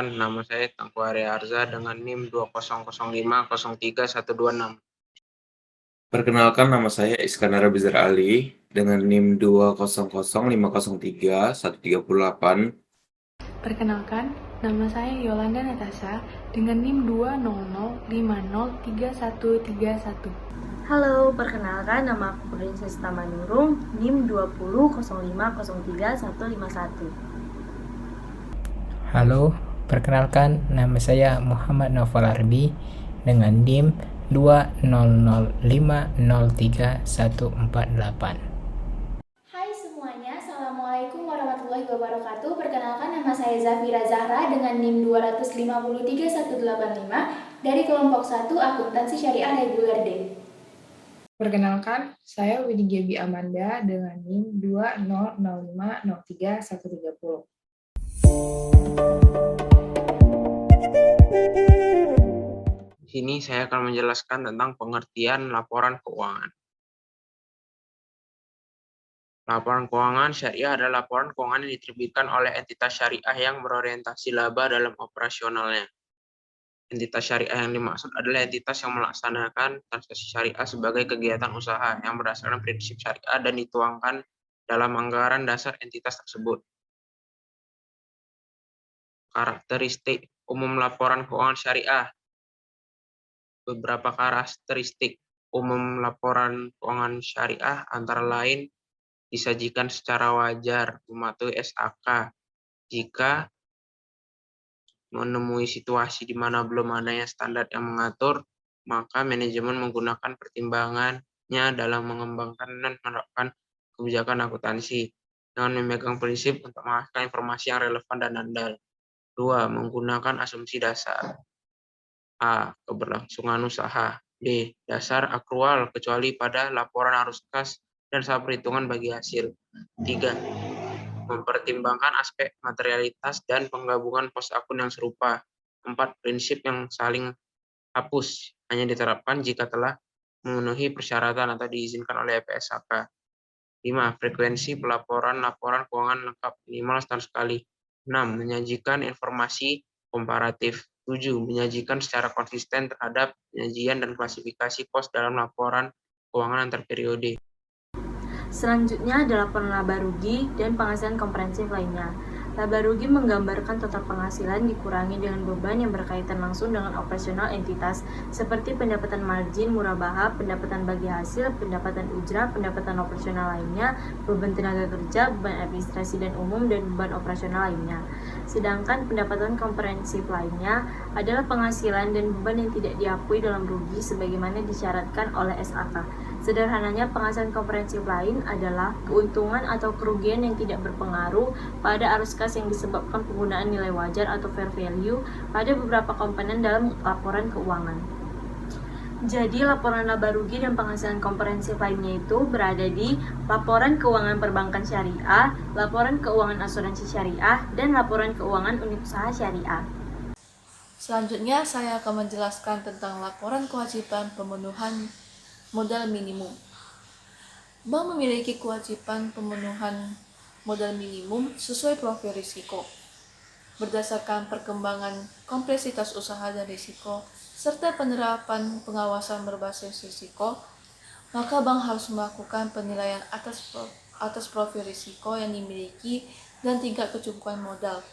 Perkenalkan, nama saya Tengku Arya Arza dengan NIM 200503126. Perkenalkan, nama saya Iskandar Bizar Ali dengan NIM 200503138. Perkenalkan, nama saya Yolanda Natasha dengan NIM 200503131. Halo, perkenalkan nama aku Princess Tamanurung, NIM 200503151. Halo, perkenalkan nama saya Muhammad Naufal Arbi dengan NIM 200503148. Hai semuanya, Assalamualaikum warahmatullahi wabarakatuh. Perkenalkan, nama saya Zafira Zahra dengan NIM 200503185 dari kelompok 1 Akuntansi Syariah Reguler D. Perkenalkan, saya Widi Gebi Amanda dengan NIM 200503130. Di sini saya akan menjelaskan tentang pengertian laporan keuangan. Laporan keuangan syariah adalah laporan keuangan yang diterbitkan oleh entitas syariah yang berorientasi laba dalam operasionalnya. Entitas syariah yang dimaksud adalah entitas yang melaksanakan transaksi syariah sebagai kegiatan usaha yang berdasarkan prinsip syariah dan dituangkan dalam anggaran dasar entitas tersebut. Karakteristik umum laporan keuangan syariah. Beberapa karakteristik umum laporan keuangan syariah antara lain disajikan secara wajar, mematuhi SAK. Jika menemui situasi di mana belum adanya standar yang mengatur, maka manajemen menggunakan pertimbangannya dalam mengembangkan dan menerapkan kebijakan akuntansi dengan memegang prinsip untuk menghasilkan informasi yang relevan dan andal. 2. Menggunakan asumsi dasar. A. Keberlangsungan usaha. B. Dasar akrual kecuali pada laporan arus kas dan saat perhitungan bagi hasil. 3. Mempertimbangkan aspek materialitas dan penggabungan pos akun yang serupa. 4. Prinsip yang saling hapus hanya diterapkan jika telah memenuhi persyaratan atau diizinkan oleh EPSAK. 5. Frekuensi pelaporan laporan keuangan lengkap minimal setahun sekali. 6. Menyajikan informasi komparatif. 7. Menyajikan secara konsisten terhadap penyajian dan klasifikasi pos dalam laporan keuangan antar periode. Selanjutnya ada laporan laba rugi dan penghasilan komprehensif lainnya. Laba rugi menggambarkan total penghasilan dikurangi dengan beban yang berkaitan langsung dengan operasional entitas seperti pendapatan margin, murabahah, pendapatan bagi hasil, pendapatan ujrah, pendapatan operasional lainnya, beban tenaga kerja, beban administrasi dan umum, dan beban operasional lainnya. Sedangkan pendapatan komprehensif lainnya adalah penghasilan dan beban yang tidak diakui dalam rugi sebagaimana disyaratkan oleh SAK. Sederhananya, penghasilan komprehensif lain adalah keuntungan atau kerugian yang tidak berpengaruh pada arus kas yang disebabkan penggunaan nilai wajar atau fair value pada beberapa komponen dalam laporan keuangan. Jadi, laporan laba rugi dan penghasilan komprehensif lainnya itu berada di laporan keuangan perbankan syariah, laporan keuangan asuransi syariah, dan laporan keuangan unit usaha syariah. Selanjutnya, saya akan menjelaskan tentang laporan kewajiban pemenuhan modal minimum. Bank memiliki kewajiban pemenuhan modal minimum sesuai profil risiko. Berdasarkan perkembangan kompleksitas usaha dan risiko, serta penerapan pengawasan berbasis risiko, maka bank harus melakukan penilaian atas profil risiko yang dimiliki dan tingkat kecukupan modal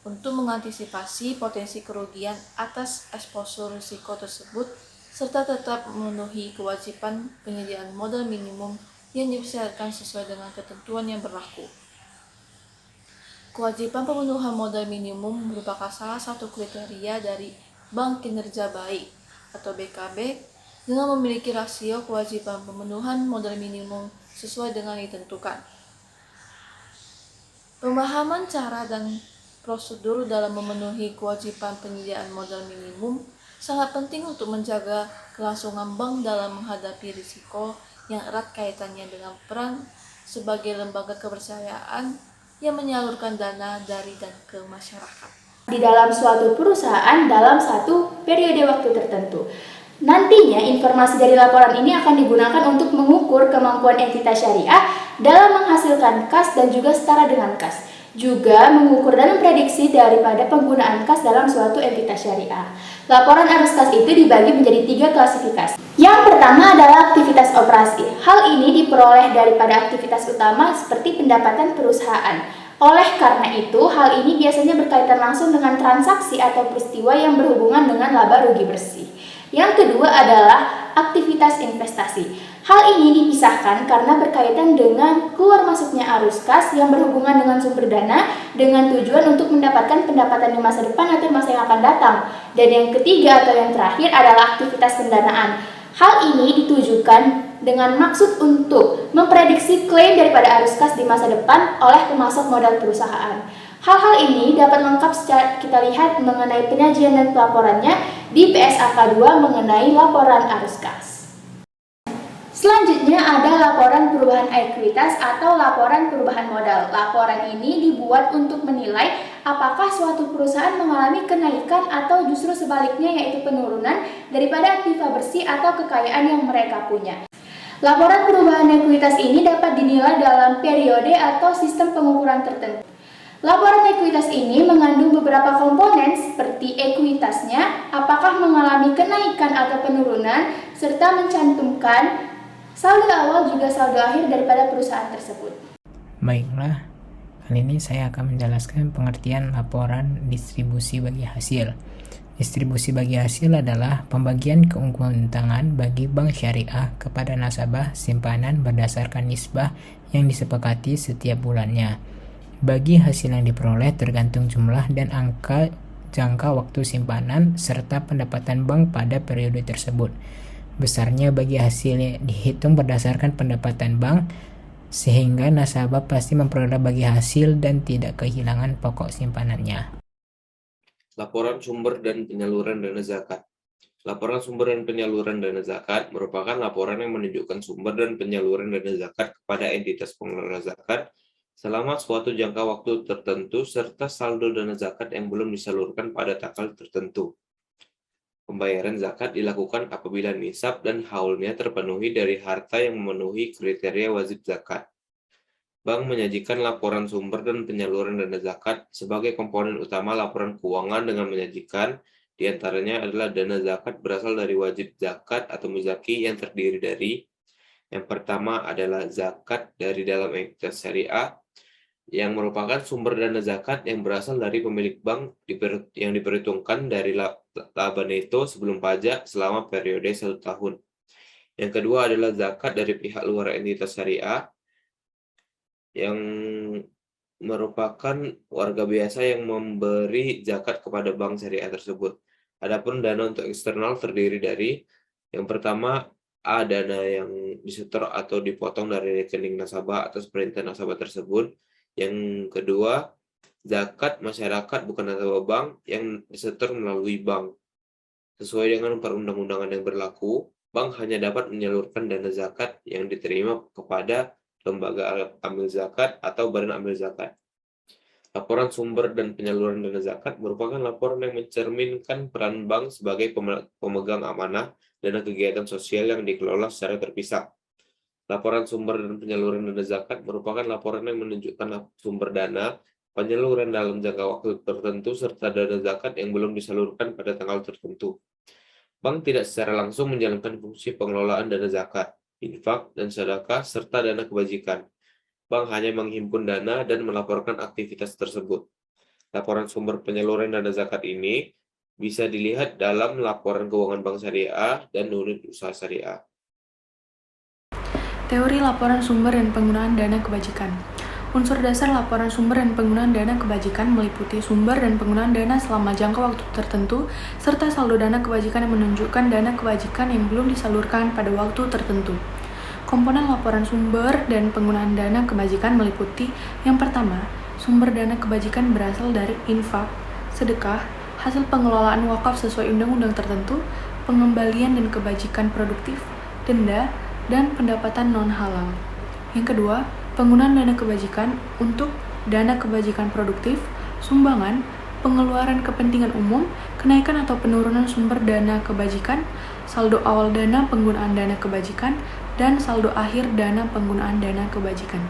untuk mengantisipasi potensi kerugian atas eksposur risiko tersebut serta tetap memenuhi kewajiban penyediaan modal minimum yang dipersyaratkan sesuai dengan ketentuan yang berlaku. Kewajiban pemenuhan modal minimum merupakan salah satu kriteria dari Bank Kinerja Baik atau BKB dengan memiliki rasio kewajiban pemenuhan modal minimum sesuai dengan ditentukan. Pemahaman cara dan prosedur dalam memenuhi kewajiban penyediaan modal minimum sangat penting untuk menjaga kelangsungan bank dalam menghadapi risiko yang erat kaitannya dengan peran sebagai lembaga kepercayaan yang menyalurkan dana dari dan ke masyarakat. Di dalam suatu perusahaan dalam satu periode waktu tertentu. Nantinya informasi dari laporan ini akan digunakan untuk mengukur kemampuan entitas syariah dalam menghasilkan kas dan juga setara dengan kas. juga mengukur dan memprediksi daripada penggunaan kas dalam suatu entitas syariah. Laporan arus kas itu dibagi menjadi 3 klasifikasi. Yang pertama adalah aktivitas operasi. Hal ini diperoleh daripada aktivitas utama seperti pendapatan perusahaan. Oleh karena itu, hal ini biasanya berkaitan langsung dengan transaksi atau peristiwa yang berhubungan dengan laba rugi bersih. Yang kedua adalah aktivitas investasi. Hal ini dipisahkan karena berkaitan dengan keluar masuknya arus kas yang berhubungan dengan sumber dana dengan tujuan untuk mendapatkan pendapatan di masa depan atau masa yang akan datang. Dan yang ketiga atau yang terakhir adalah aktivitas pendanaan. Hal ini ditujukan dengan maksud untuk memprediksi klaim daripada arus kas di masa depan oleh pemasok modal perusahaan. Hal-hal ini dapat lengkap secara kita lihat mengenai penyajian dan pelaporannya di PSAK 2 mengenai laporan arus kas. Selanjutnya ada laporan perubahan ekuitas atau laporan perubahan modal. Laporan ini dibuat untuk menilai apakah suatu perusahaan mengalami kenaikan atau justru sebaliknya yaitu penurunan daripada aktiva bersih atau kekayaan yang mereka punya. Laporan perubahan ekuitas ini dapat dinilai dalam periode atau sistem pengukuran tertentu. Laporan ekuitas ini mengandung beberapa komponen seperti ekuitasnya, apakah mengalami kenaikan atau penurunan, serta mencantumkan saldo awal juga saldo akhir daripada perusahaan tersebut. Baiklah, kali ini saya akan menjelaskan pengertian laporan distribusi bagi hasil. Distribusi bagi hasil adalah pembagian keuntungan bagi bank syariah kepada nasabah simpanan berdasarkan nisbah yang disepakati setiap bulannya. Bagi hasil yang diperoleh tergantung jumlah dan angka jangka waktu simpanan serta pendapatan bank pada periode tersebut. Besarnya bagi hasilnya dihitung berdasarkan pendapatan bank, sehingga nasabah pasti memperoleh bagi hasil dan tidak kehilangan pokok simpanannya. Laporan sumber dan penyaluran dana zakat. Laporan sumber dan penyaluran dana zakat merupakan laporan yang menunjukkan sumber dan penyaluran dana zakat kepada entitas pengelola zakat selama suatu jangka waktu tertentu serta saldo dana zakat yang belum disalurkan pada tanggal tertentu. Pembayaran zakat dilakukan apabila nisab dan haulnya terpenuhi dari harta yang memenuhi kriteria wajib zakat. Bank menyajikan laporan sumber dan penyaluran dana zakat sebagai komponen utama laporan keuangan dengan menyajikan di antaranya adalah dana zakat berasal dari wajib zakat atau muzaki yang terdiri dari yang pertama adalah zakat dari dalam entitas syariah yang merupakan sumber dana zakat yang berasal dari pemilik bank yang diperhitungkan dari laba neto sebelum pajak selama periode 1 tahun. Yang kedua adalah zakat dari pihak luar entitas syariah yang merupakan warga biasa yang memberi zakat kepada bank syariah tersebut. Adapun dana untuk eksternal terdiri dari yang pertama dana yang disetor atau dipotong dari rekening nasabah atas perintah nasabah tersebut. Yang kedua, zakat masyarakat bukan nasabah bank yang disetor melalui bank. Sesuai dengan perundang-undangan yang berlaku, bank hanya dapat menyalurkan dana zakat yang diterima kepada lembaga amil zakat atau badan amil zakat. Laporan sumber dan penyaluran dana zakat merupakan laporan yang mencerminkan peran bank sebagai pemegang amanah dana kegiatan sosial yang dikelola secara terpisah. Laporan sumber dan penyaluran dana zakat merupakan laporan yang menunjukkan sumber dana, penyaluran dalam jangka waktu tertentu, serta dana zakat yang belum disalurkan pada tanggal tertentu. Bank tidak secara langsung menjalankan fungsi pengelolaan dana zakat, infak, dan sedekah, serta dana kebajikan. Bank hanya menghimpun dana dan melaporkan aktivitas tersebut. Laporan sumber penyaluran dana zakat ini bisa dilihat dalam laporan keuangan bank syariah dan unit usaha syariah. Teori laporan sumber dan penggunaan dana kebajikan. Unsur dasar laporan sumber dan penggunaan dana kebajikan meliputi sumber dan penggunaan dana selama jangka waktu tertentu, serta saldo dana kebajikan yang menunjukkan dana kebajikan yang belum disalurkan pada waktu tertentu. Komponen laporan sumber dan penggunaan dana kebajikan meliputi yang pertama, sumber dana kebajikan berasal dari infak, sedekah, hasil pengelolaan wakaf sesuai undang-undang tertentu, pengembalian dan kebajikan produktif, denda, dan pendapatan non-halal. Yang kedua, penggunaan dana kebajikan untuk dana kebajikan produktif, sumbangan, pengeluaran kepentingan umum, kenaikan atau penurunan sumber dana kebajikan, saldo awal dana penggunaan dana kebajikan, dan saldo akhir dana penggunaan dana kebajikan.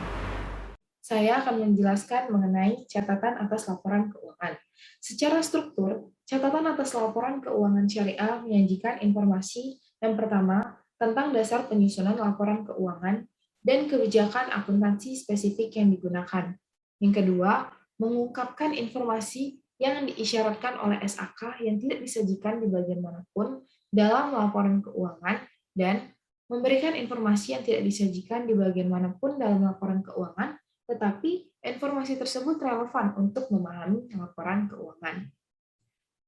saya akan menjelaskan mengenai catatan atas laporan keuangan. Secara struktur, catatan atas laporan keuangan syariah menyajikan informasi yang pertama tentang dasar penyusunan laporan keuangan dan kebijakan akuntansi spesifik yang digunakan. Yang kedua, mengungkapkan informasi yang diisyaratkan oleh SAK yang tidak disajikan di bagian manapun dalam laporan keuangan dan memberikan informasi yang tidak disajikan di bagian manapun dalam laporan keuangan, tetapi informasi tersebut relevan untuk memahami laporan keuangan.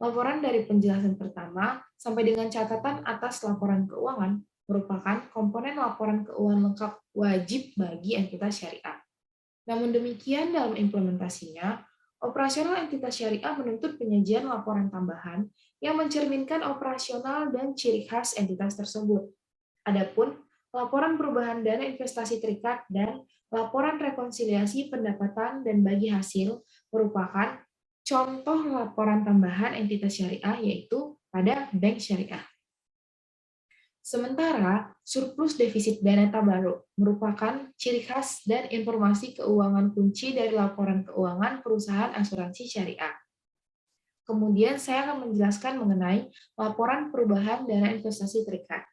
Laporan dari penjelasan pertama sampai dengan catatan atas laporan keuangan merupakan komponen laporan keuangan lengkap wajib bagi entitas syariah. Namun demikian dalam implementasinya, operasional entitas syariah menuntut penyajian laporan tambahan yang mencerminkan operasional dan ciri khas entitas tersebut. Adapun laporan perubahan dana investasi terikat dan laporan rekonsiliasi pendapatan dan bagi hasil merupakan contoh laporan tambahan entitas syariah yaitu pada bank syariah. Sementara, surplus defisit dana tabaruk merupakan ciri khas dan informasi keuangan kunci dari laporan keuangan perusahaan asuransi syariah. Kemudian saya akan menjelaskan mengenai laporan perubahan dana investasi terikat.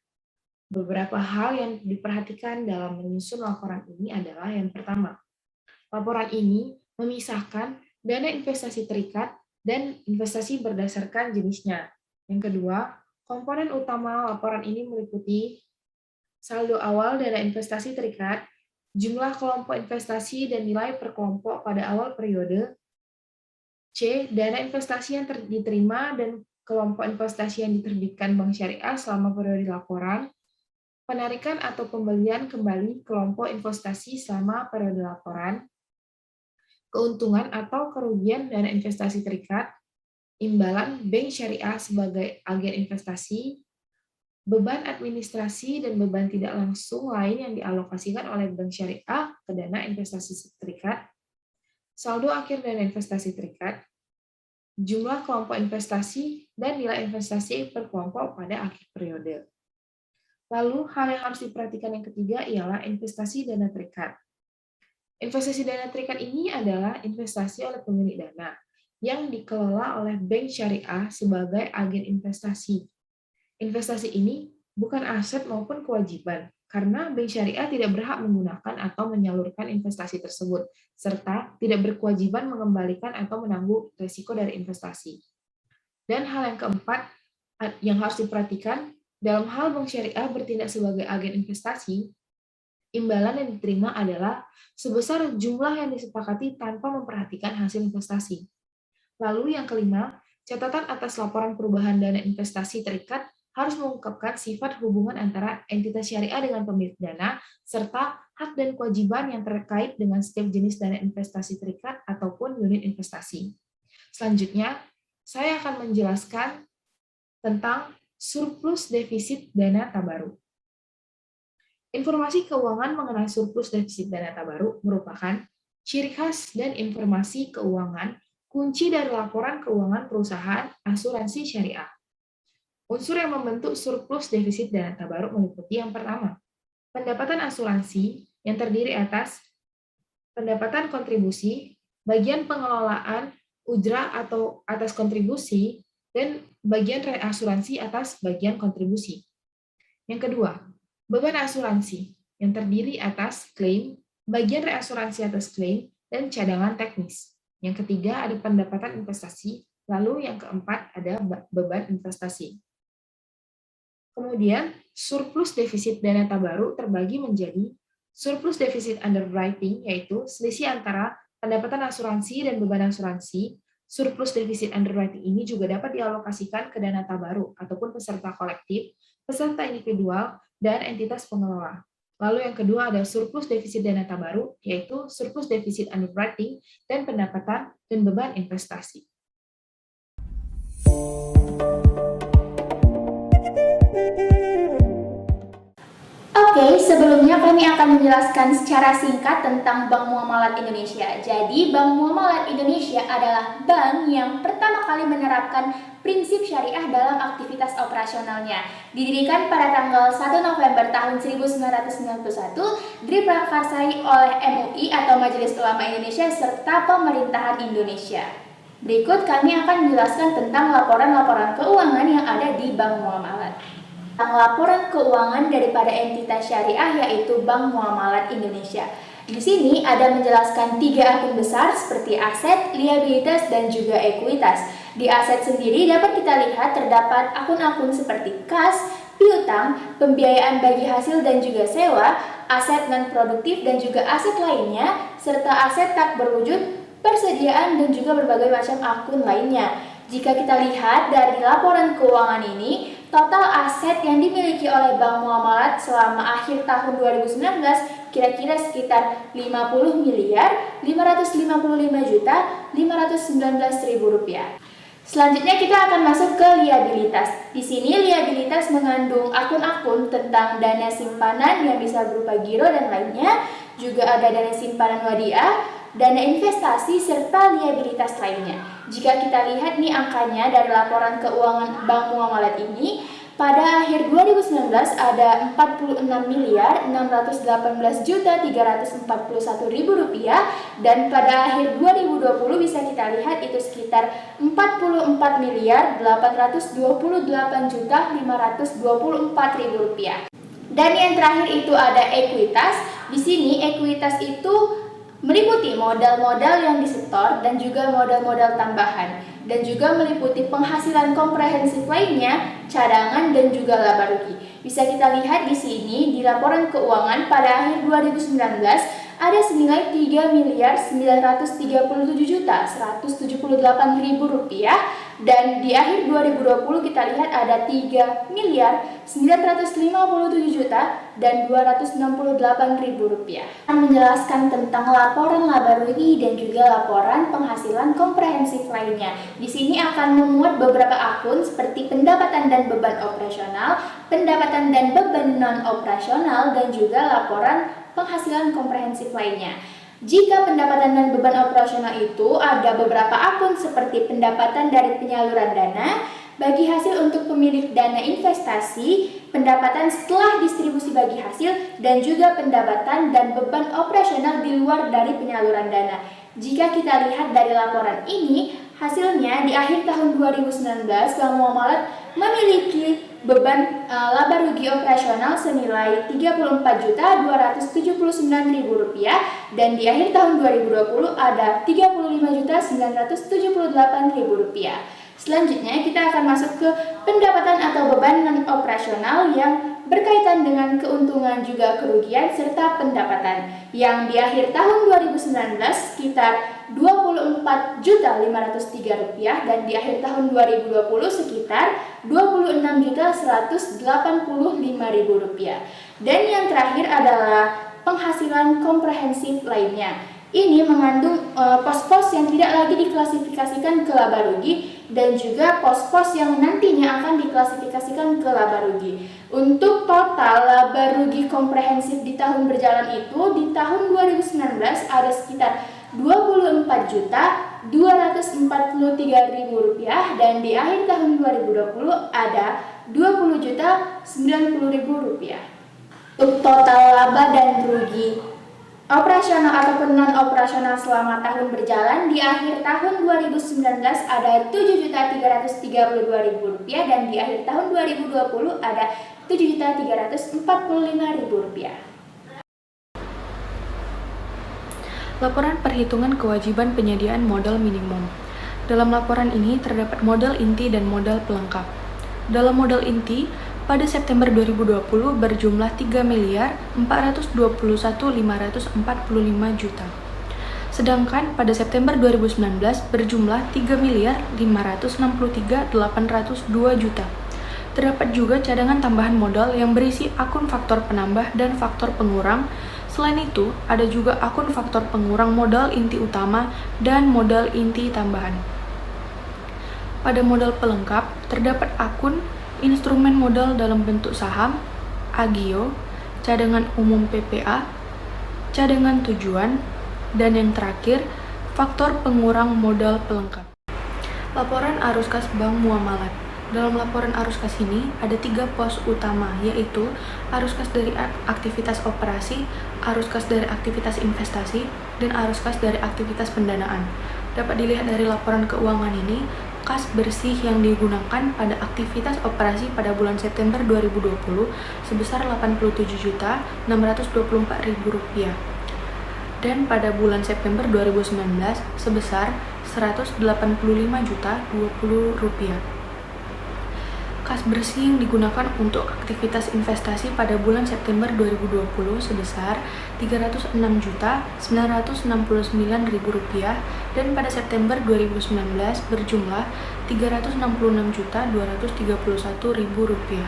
Beberapa hal yang diperhatikan dalam menyusun laporan ini adalah yang pertama, laporan ini memisahkan dana investasi terikat dan investasi berdasarkan jenisnya. Yang kedua, komponen utama laporan ini meliputi saldo awal dana investasi terikat, jumlah kelompok investasi dan nilai per kelompok pada awal periode, C. Dana investasi yang diterima dan kelompok investasi yang diterbitkan Bank Syariah selama periode laporan, penarikan atau pembelian kembali kelompok investasi selama periode laporan, keuntungan atau kerugian dana investasi terikat, imbalan bank syariah sebagai agen investasi, beban administrasi dan beban tidak langsung lain yang dialokasikan oleh bank syariah ke dana investasi terikat, saldo akhir dana investasi terikat, jumlah kelompok investasi, dan nilai investasi per kelompok pada akhir periode. Lalu, hal yang harus diperhatikan yang ketiga ialah investasi dana terikat. Investasi dana terikat ini adalah investasi oleh pemilik dana yang dikelola oleh bank syariah sebagai agen investasi. Investasi ini bukan aset maupun kewajiban, karena bank syariah tidak berhak menggunakan atau menyalurkan investasi tersebut, serta tidak berkewajiban mengembalikan atau menanggung risiko dari investasi. Dan hal yang keempat yang harus diperhatikan, dalam hal bank syariah bertindak sebagai agen investasi, imbalan yang diterima adalah sebesar jumlah yang disepakati tanpa memperhatikan hasil investasi. Lalu yang kelima, catatan atas laporan perubahan dana investasi terikat harus mengungkapkan sifat hubungan antara entitas syariah dengan pemilik dana, serta hak dan kewajiban yang terkait dengan setiap jenis dana investasi terikat ataupun unit investasi. Selanjutnya, saya akan menjelaskan tentang surplus defisit dana tabaruk. Informasi keuangan mengenai surplus defisit dana tabaruk merupakan ciri khas dan informasi keuangan kunci dari laporan keuangan perusahaan asuransi syariah. Unsur yang membentuk surplus defisit dana tabaruk meliputi yang pertama, pendapatan asuransi yang terdiri atas pendapatan kontribusi, bagian pengelolaan ujrah atau atas kontribusi, dan bagian reasuransi atas bagian kontribusi. Yang kedua, beban asuransi yang terdiri atas klaim, bagian reasuransi atas klaim, dan cadangan teknis. Yang ketiga ada pendapatan investasi, lalu yang keempat ada beban investasi. Kemudian, surplus defisit dana tabaruk terbagi menjadi surplus defisit underwriting, yaitu selisih antara pendapatan asuransi dan beban asuransi. Surplus defisit underwriting ini juga dapat dialokasikan ke dana tabaruk ataupun peserta kolektif, peserta individual, dan entitas pengelola. Lalu yang kedua ada surplus defisit dana tabaruk, yaitu surplus defisit underwriting dan pendapatan dan beban investasi. Oke, sebelumnya kami akan menjelaskan secara singkat tentang Bank Muamalat Indonesia. Jadi, Bank Muamalat Indonesia adalah bank yang pertama kali menerapkan prinsip syariah dalam aktivitas operasionalnya. Didirikan pada tanggal 1 November tahun 1991, diprakarsai oleh MUI atau Majelis Ulama Indonesia serta pemerintahan Indonesia. Berikut kami akan menjelaskan tentang laporan-laporan keuangan yang ada di Bank Muamalat. Laporan keuangan daripada entitas syariah yaitu Bank Muamalat Indonesia. Di sini ada menjelaskan 3 akun besar seperti aset, liabilitas, dan juga ekuitas. Di aset sendiri dapat kita lihat terdapat akun-akun seperti kas, piutang, pembiayaan bagi hasil dan juga sewa, aset non-produktif dan juga aset lainnya, serta aset tak berwujud, persediaan, dan juga berbagai macam akun lainnya. Jika kita lihat dari laporan keuangan ini, total aset yang dimiliki oleh Bank Muamalat selama akhir tahun 2019 kira-kira sekitar 50.555.519.000 rupiah. Selanjutnya kita akan masuk ke liabilitas. Di sini liabilitas mengandung akun-akun tentang dana simpanan yang bisa berupa giro dan lainnya, juga ada dana simpanan wadiah, dana investasi, serta liabilitas lainnya. Jika kita lihat nih angkanya dari laporan keuangan Bank Muamalat ini, pada akhir 2019 ada 46.618.341.000 rupiah dan pada akhir 2020 bisa kita lihat itu sekitar 44.828.524.000 rupiah. Dan yang terakhir itu ada ekuitas. Di sini ekuitas itu meliputi modal-modal yang disetor dan juga modal-modal tambahan, dan juga meliputi penghasilan komprehensif lainnya, cadangan, dan juga laba rugi. Bisa kita lihat di sini di laporan keuangan pada akhir 2019 ada senilai 3.937.178.000 rupiah dan di akhir 2020 kita lihat ada 3.957.268.000 rupiah. Menjelaskan tentang laporan laba rugi dan juga laporan penghasilan komprehensif lainnya. Di sini akan memuat beberapa akun seperti pendapatan dan beban operasional, pendapatan dan beban non operasional, dan juga laporan penghasilan komprehensif lainnya. Jika pendapatan dan beban operasional itu ada beberapa akun seperti pendapatan dari penyaluran dana, bagi hasil untuk pemilik dana investasi, pendapatan setelah distribusi bagi hasil, dan juga pendapatan dan beban operasional di luar dari penyaluran dana. Jika kita lihat dari laporan ini, hasilnya di akhir tahun 2019 Bank Muamalat memiliki beban laba rugi operasional senilai Rp34.279.000 dan di akhir tahun 2020 ada Rp35.978.000. Selanjutnya kita akan masuk ke pendapatan atau beban non operasional yang berkaitan dengan keuntungan juga kerugian serta pendapatan yang di akhir tahun 2019 sekitar Rp24.503 dan di akhir tahun 2020 sekitar Rp26.185.000. Dan yang terakhir adalah penghasilan komprehensif lainnya. Ini mengandung pos-pos yang tidak lagi diklasifikasikan ke laba rugi dan juga pos-pos yang nantinya akan diklasifikasikan ke laba rugi. Untuk total laba rugi komprehensif di tahun berjalan itu, di tahun 2019 ada sekitar Rp20.243.000 dan di akhir tahun 2020 ada Rp20.090.000. Untuk total laba dan rugi operasional ataupun non-operasional selama tahun berjalan, di akhir tahun 2019 ada Rp7.332.000 dan di akhir tahun 2020 ada Rp7.345.000. Laporan perhitungan kewajiban penyediaan modal minimum. Dalam laporan ini terdapat modal inti dan modal pelengkap. Dalam modal inti, pada September 2020 berjumlah Rp3.421.545. Sedangkan pada September 2019 berjumlah Rp3.563.802. Terdapat juga cadangan tambahan modal yang berisi akun faktor penambah dan faktor pengurang. Selain itu, ada juga akun faktor pengurang modal inti utama dan modal inti tambahan. Pada modal pelengkap, terdapat akun instrumen modal dalam bentuk saham, agio, cadangan umum PPA, cadangan tujuan, dan yang terakhir, faktor pengurang modal pelengkap. Laporan arus kas bank muamalat. Dalam laporan arus kas ini ada 3 pos utama, yaitu arus kas dari aktivitas operasi, arus kas dari aktivitas investasi, dan arus kas dari aktivitas pendanaan. Dapat dilihat dari laporan keuangan ini, kas bersih yang digunakan pada aktivitas operasi pada bulan September 2020 sebesar Rp87.624.000 dan pada bulan September 2019 sebesar Rp185.020. Kas bersih yang digunakan untuk aktivitas investasi pada bulan September 2020 sebesar Rp306.969.000 dan pada September 2019 berjumlah Rp366.231.000.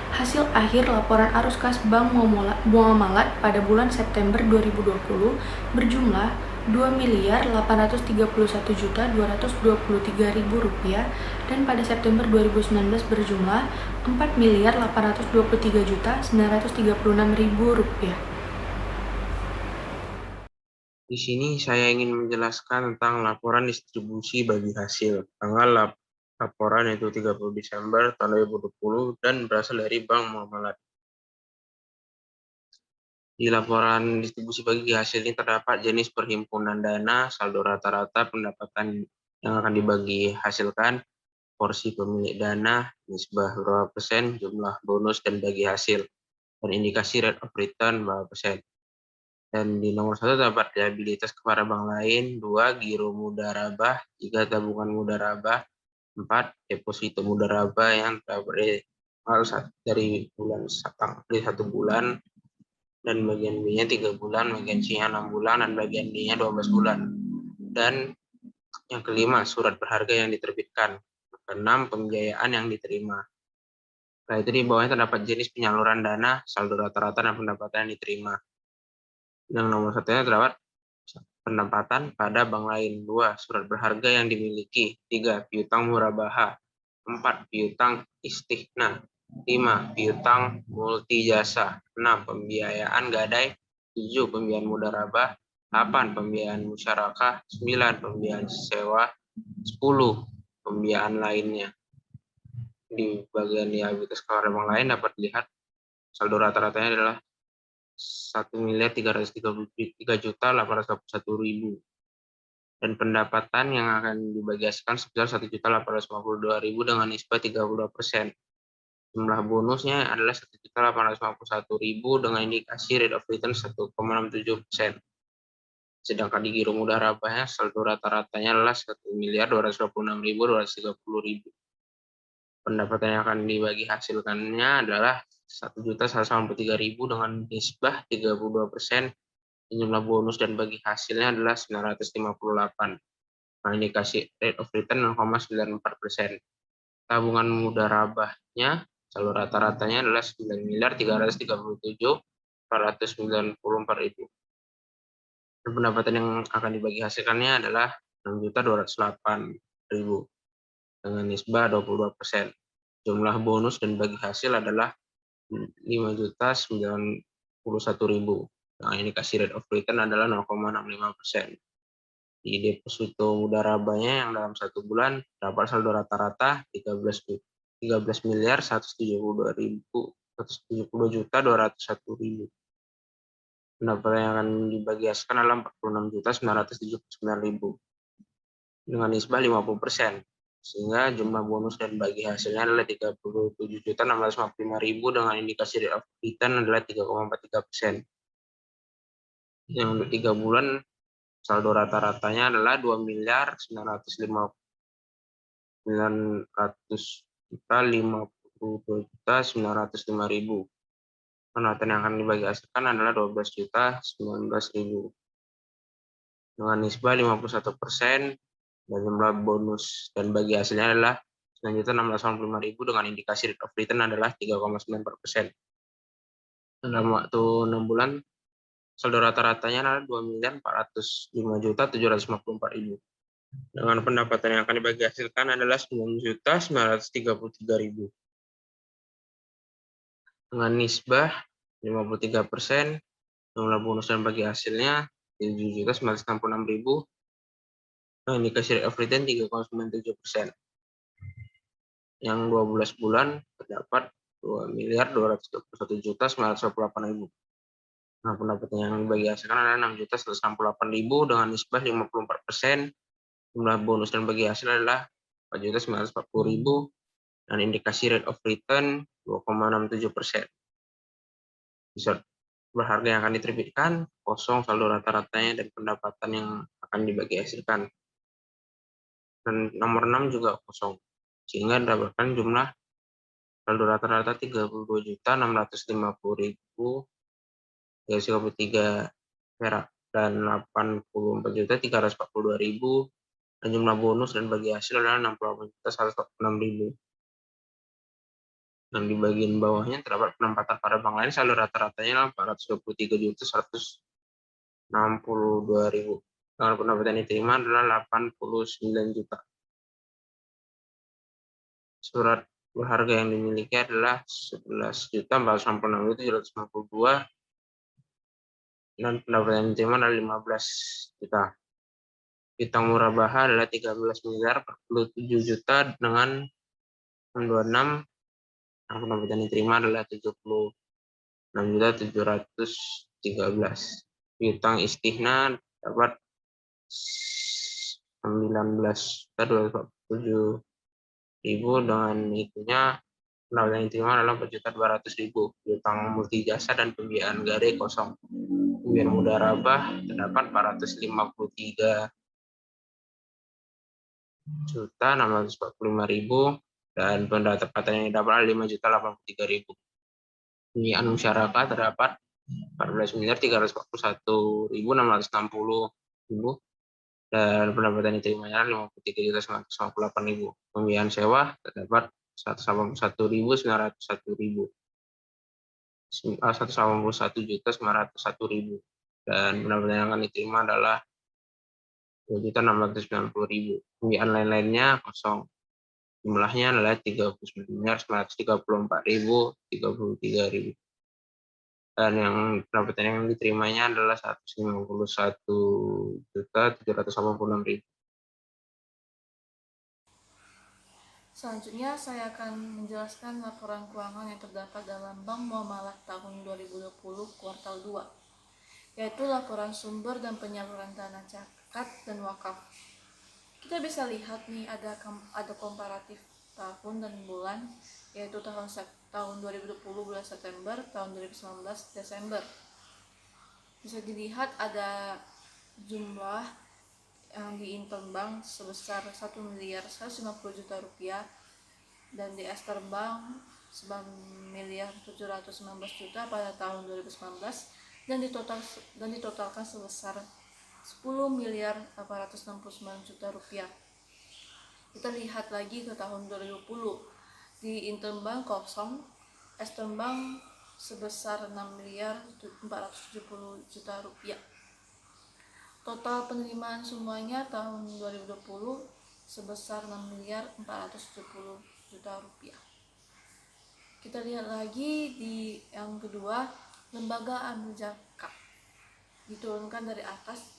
Hasil akhir laporan arus kas bank muamalat pada bulan September 2020 berjumlah Rp2.831.223.000 dan pada September 2019 berjumlah Rp4.823.936.000. Di sini saya ingin menjelaskan tentang laporan distribusi bagi hasil. Tanggal laporan yaitu 30 Desember tahun 2020 dan berasal dari Bank Muamalat. Di laporan distribusi bagi hasil ini terdapat jenis perhimpunan dana, saldo rata-rata, pendapatan yang akan dibagi hasilkan, porsi pemilik dana, nisbah berapa persen, jumlah bonus dan bagi hasil, dan indikasi rate of return berapa persen. Dan di nomor 1 terdapat liabilitas kepada bank lain, 2 giro mudharabah, 3 tabungan mudharabah, 4 deposito mudharabah yang terdapat dari bulan dari 1 bulan, dan bagian B-nya 3 bulan, bagian C-nya 6 bulan, dan bagian D-nya 12 bulan. Dan yang kelima, surat berharga yang diterbitkan. Keenam, pembiayaan yang diterima. Nah, itu di bawahnya terdapat jenis penyaluran dana, saldo rata-rata, dan pendapatan yang diterima. Yang nomor 1-nya terdapat pendapatan pada bank lain. 2, surat berharga yang dimiliki. 3, piutang murabaha. 4, piutang istihna. 5, piutang multi jasa. 6, pembiayaan gadai. 7, pembiayaan mudharabah. 8, pembiayaan musyarakah. 9, pembiayaan sewa. 10, pembiayaan lainnya. Di bagian liabilitas kepada bank lain dapat dilihat saldo rata-ratanya adalah Rp1.333.851.000 dan pendapatan yang akan dibagi hasilkan sebesar Rp1.852.000 dengan nisbah 32%. Jumlah bonusnya adalah Rp1.851.000 dengan indikasi rate of return 1,67%. Sedangkan di giro mudharabahnya saldo rata-ratanya adalah Rp1.226.230.000. Pendapatan yang akan dibagi hasilkannya adalah Rp1.183.000 dengan nisbah 32%. Jumlah bonus dan bagi hasilnya adalah 958. Nah, indikasi rate of return 0,94%. Tabungan mudharabahnya saldo rata-ratanya adalah Rp9.337.494.000. Dan pendapatan yang akan dibagi hasilkannya adalah Rp6.208.000 dengan nisbah 22%. Jumlah bonus dan bagi hasil adalah Rp5.091.000. Nah, indikasi rate of return adalah 0,65%. Di deposito mudharabahnya yang dalam 1 bulan dapat saldo rata-rata Rp13.172.201.000. Pendapatan yang akan dibagi hasilkan adalah Rp46.979.000 dengan nisbah 50%. Sehingga jumlah bonus dan bagi hasilnya adalah Rp37.655.000 dengan indikasi rate of return adalah 3,43%. Yang untuk 3 bulan saldo rata-ratanya adalah Rp2.952.905.000. Pendapatan yang akan dibagi hasilkan adalah Rp12.019.000 dengan nisbah 51%. Dan jumlah bonus dan bagi hasilnya adalah Rp9.685.000 dengan indikasi rate of return adalah 3,94%. Dalam waktu 6 bulan, saldo rata-ratanya adalah Rp2.405.754.000. Dengan pendapatan yang akan dibagi hasilkan adalah Rp9.933.000. Dengan nisbah 53%, jumlah bonus dan bagi hasilnya Rp7.966.000 Nah, indikasi rate of return 3,97%. Yang 12 bulan terdapat 2.221.928.000. Nah, pendapatan yang dibagi hasilkan adalah 6.168.000 dengan nisbah 54%. Jumlah bonus dan bagi hasil adalah 4.940.000 dan indikasi rate of return 2,67%. Berharga yang akan diterbitkan kosong, saldo rata-ratanya, dan pendapatan yang akan dibagi hasilkan. Dan nomor 6 juga kosong, sehingga didapatkan jumlah saldo rata-rata 32.650.333 perak dan 84.342.000 dan jumlah bonus dan bagi hasil adalah 68.146.000. Yang di bagian bawahnya terdapat penempatan pada bank lain, saldo rata-ratanya 423.162.000. Dengan pendapatan yang diterima adalah 89 juta. Surat berharga yang dimiliki adalah 11.466.752 dan pendapatan yang diterima adalah 15 juta. Piutang murabah adalah 13.047 juta dengan 26, yang pendapatan yang diterima adalah 76.713. Piutang istihna dapat 19.247.000 dengan itunya pendapatan yang diterima adalah 4.200.000. Piutang multi jasa dan pembiayaan gade kosong. Pembiayaan mudharabah terdapat 455.645.000 dan pendapatan yang didapat adalah 5.083.000. Pembiayaan musyarakah terdapat 14.341.660.000 dan pendapatan yang diterimanya adalah 53.958.000. Pembiayaan sewa terdapat 181.901.000 dan pendapatan yang akan diterima adalah 2.690.000. Pembiayaan lain-lainnya kosong. Jumlahnya adalah 39.934.033.000. Dan yang pendapatan yang diterimanya adalah 151.786.000. Selanjutnya saya akan menjelaskan laporan keuangan yang terdapat dalam Bank Muamalah tahun 2020 kuartal 2, yaitu laporan sumber dan penyaluran dana zakat dan wakaf. Kita bisa lihat nih ada komparatif tahun dan bulan, yaitu tahun 2020 bulan September, tahun 2019 Desember. Bisa dilihat ada jumlah yang di Interbank sebesar 1.150 juta rupiah dan di Esterbank 9.719 juta pada tahun 2019 dan ditotalkan sebesar 10.869 juta rupiah. Kita lihat lagi ke tahun 2020, di Interbank kosong, Esterbank sebesar 6.470 juta rupiah. Total penerimaan semuanya tahun 2020 sebesar 6.470 juta rupiah. Kita lihat lagi di yang kedua, lembaga amil zakat diturunkan dari atas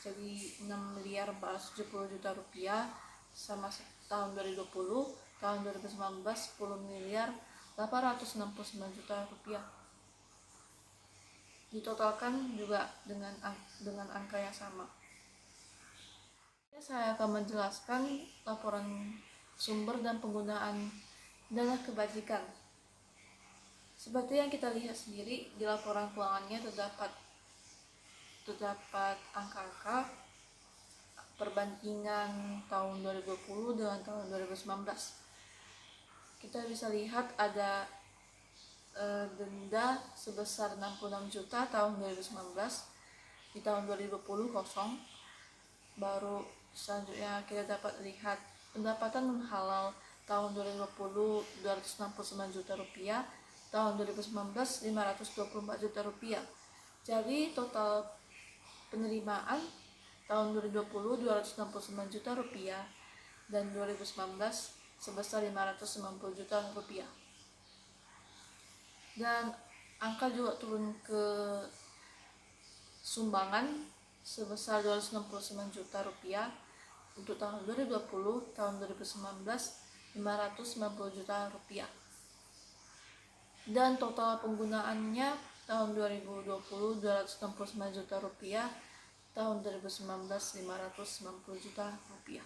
jadi 6.470 juta rupiah sama tahun 2020, tahun 2019 10.869 juta rupiah. Ditotalkan juga dengan angka yang sama. Saya akan menjelaskan laporan sumber dan penggunaan dana kebajikan. Seperti yang kita lihat sendiri di laporan keuangannya terdapat angka-angka perbandingan tahun 2020 dengan tahun 2019. Kita bisa lihat ada denda sebesar 66 juta tahun 2019, di tahun 2020 kosong. Baru selanjutnya kita dapat lihat pendapatan non halal tahun 2020 269 juta rupiah, tahun 2019 524 juta rupiah. Jadi total penerimaan tahun 2020 269 juta rupiah dan 2019 sebesar 590 juta rupiah. Dan angka juga turun ke sumbangan sebesar 269 juta rupiah untuk tahun 2020, tahun 2019 590 juta rupiah. Dan total penggunaannya tahun 2020 269 juta rupiah, tahun 2019 590 juta rupiah.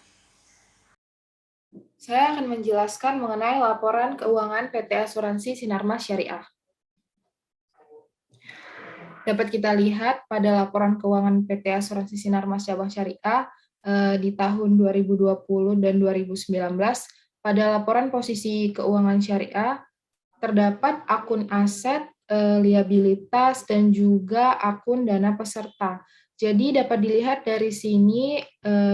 Saya akan menjelaskan mengenai laporan keuangan PT Asuransi Sinarmas Syariah. Dapat kita lihat pada laporan keuangan PT Asuransi Sinarmas Cabang Syariah di tahun 2020 dan 2019, pada laporan posisi keuangan syariah terdapat akun aset, liabilitas, dan juga akun dana peserta. Jadi dapat dilihat dari sini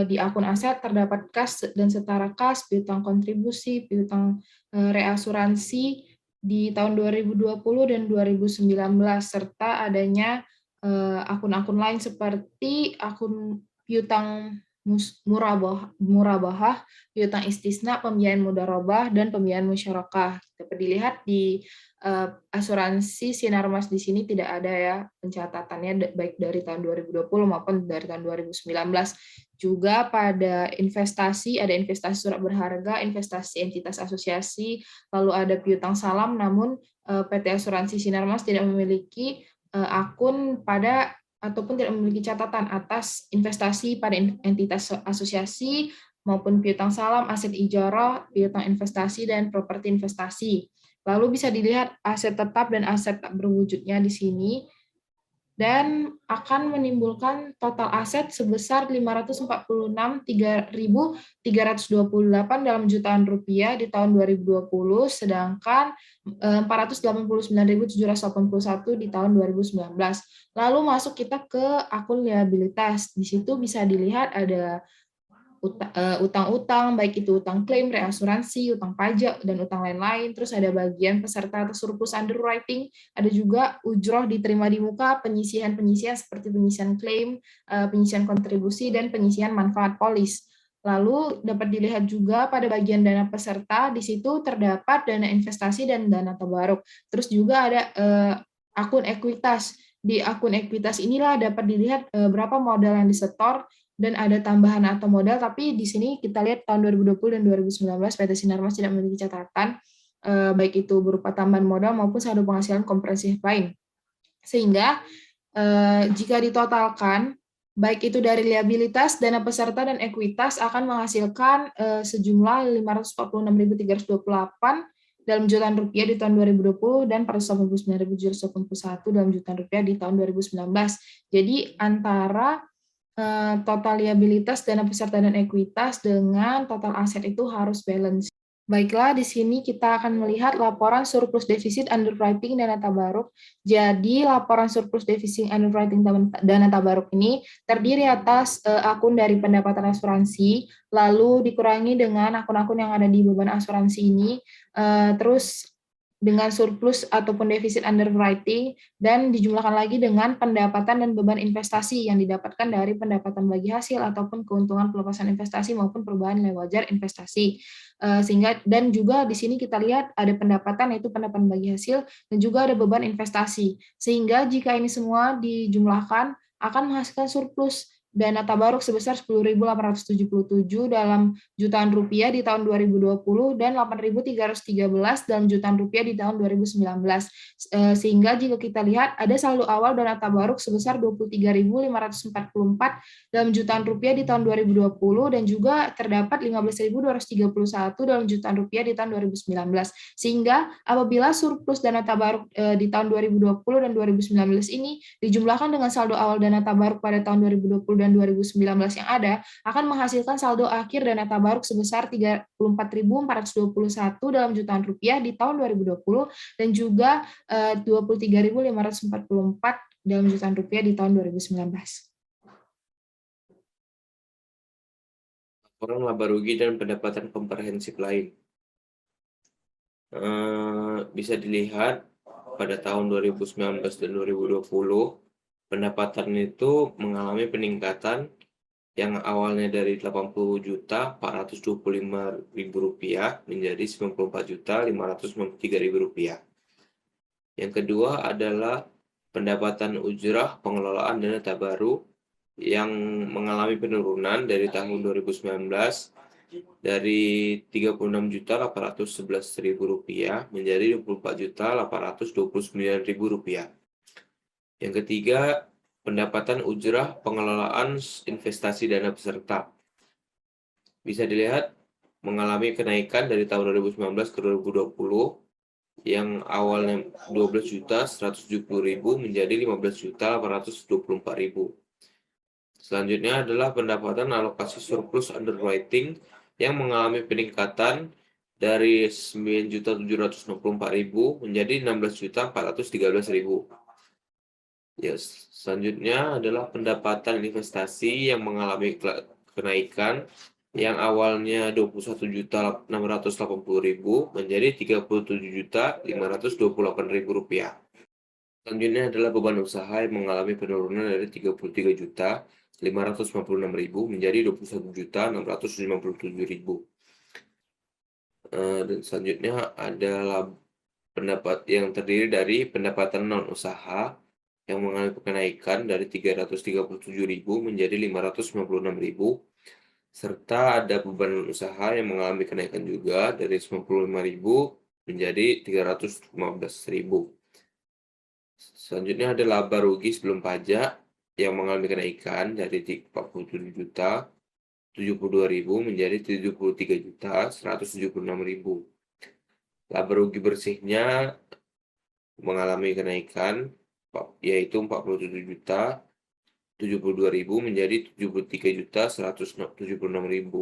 di akun aset terdapat kas dan setara kas, piutang kontribusi, piutang reasuransi di tahun 2020 dan 2019, serta adanya akun-akun lain seperti akun piutang murabahah, piutang istisna, pembiayaan mudharabah, dan pembiayaan musyarakah. Dapat dilihat di asuransi Sinarmas di sini tidak ada ya pencatatannya baik dari tahun 2020 maupun dari tahun 2019. Juga pada investasi, ada investasi surat berharga, investasi entitas asosiasi, lalu ada piutang salam, namun PT Asuransi Sinarmas tidak memiliki akun pada ataupun tidak memiliki catatan atas investasi pada entitas asosiasi maupun piutang salam, aset ijarah, piutang investasi, dan properti investasi. Lalu bisa dilihat aset tetap dan aset tak berwujudnya di sini, dan akan menimbulkan total aset sebesar 546.328 dalam jutaan rupiah di tahun 2020, sedangkan 489.781 di tahun 2019. Lalu masuk kita ke akun liabilitas. Di situ bisa dilihat ada utang-utang, baik itu utang klaim, reasuransi, utang pajak, dan utang lain-lain. Terus ada bagian peserta atau surplus underwriting, ada juga ujroh diterima di muka, penyisihan-penyisihan seperti penyisihan klaim, penyisihan kontribusi, dan penyisihan manfaat polis. Lalu dapat dilihat juga pada bagian dana peserta, di situ terdapat dana investasi dan dana tabaruk. Terus juga ada akun ekuitas. Di akun ekuitas inilah dapat dilihat berapa modal yang disetor, dan ada tambahan atau modal, tapi di sini kita lihat tahun 2020 dan 2019 PT Sinarmas tidak memiliki catatan, baik itu berupa tambahan modal maupun saldo penghasilan komprehensif lain. Sehingga jika ditotalkan, baik itu dari liabilitas, dana peserta, dan ekuitas akan menghasilkan sejumlah 546.328 dalam jutaan rupiah di tahun 2020 dan 489.781 dalam jutaan rupiah di tahun 2019. Jadi antara total liabilitas, dana peserta, dan ekuitas dengan total aset itu harus balance. Baiklah, di sini kita akan melihat laporan surplus defisit underwriting dana tabaruk. Jadi laporan surplus defisit underwriting dana tabaruk ini terdiri atas akun dari pendapatan asuransi, lalu dikurangi dengan akun-akun yang ada di beban asuransi ini, terus dengan surplus ataupun defisit underwriting, dan dijumlahkan lagi dengan pendapatan dan beban investasi yang didapatkan dari pendapatan bagi hasil ataupun keuntungan pelepasan investasi maupun perubahan nilai wajar investasi. Sehingga dan juga di sini kita lihat ada pendapatan, yaitu pendapatan bagi hasil, dan juga ada beban investasi. Sehingga jika ini semua dijumlahkan akan menghasilkan surplus dana tabaruk sebesar 10.877 dalam jutaan rupiah di tahun 2020 dan 8.313 dalam jutaan rupiah di tahun 2019. Sehingga jika kita lihat ada saldo awal dana tabaruk sebesar 23.544 dalam jutaan rupiah di tahun 2020 dan juga terdapat 15.231 dalam jutaan rupiah di tahun 2019. Sehingga apabila surplus dana tabaruk di tahun 2020 dan 2019 ini dijumlahkan dengan saldo awal dana tabaruk pada tahun 2020 dan 2019 yang ada, akan menghasilkan saldo akhir dana tabaruk sebesar 34.421 dalam jutaan rupiah di tahun 2020 dan juga 23.544 dalam jutaan rupiah di tahun 2019. Laporan laba rugi dan pendapatan komprehensif lain. Bisa dilihat pada tahun 2019 dan 2020 pendapatan itu mengalami peningkatan yang awalnya dari 80.425.000 rupiah menjadi 94.593.000 rupiah. Yang kedua adalah pendapatan ujrah pengelolaan dana tabaruk yang mengalami penurunan dari tahun 2019 dari Rp36.811.000 menjadi Rp24.829.000. Yang ketiga, pendapatan ujrah pengelolaan investasi dana peserta. Bisa dilihat mengalami kenaikan dari tahun 2019 ke 2020 yang awalnya Rp12.170.000 menjadi Rp15.824.000. Selanjutnya adalah pendapatan alokasi surplus underwriting yang mengalami peningkatan dari Rp9.764.000 menjadi Rp16.413.000. Selanjutnya adalah pendapatan investasi yang mengalami kenaikan yang awalnya Rp21.680.000 menjadi Rp37.528.000. Selanjutnya adalah beban usaha yang mengalami penurunan dari Rp33.556.000 menjadi Rp21.657.000. Dan selanjutnya adalah pendapat yang terdiri dari pendapatan non usaha yang mengalami kenaikan dari Rp337.000 menjadi Rp596.000, serta ada beban usaha yang mengalami kenaikan juga dari Rp95.000 menjadi Rp315.000. Selanjutnya ada laba rugi sebelum pajak yang mengalami kenaikan dari Rp47.072.000 menjadi Rp73.176.000. Laba rugi bersihnya mengalami kenaikan yaitu Rp47.072.000 menjadi Rp73.176.000.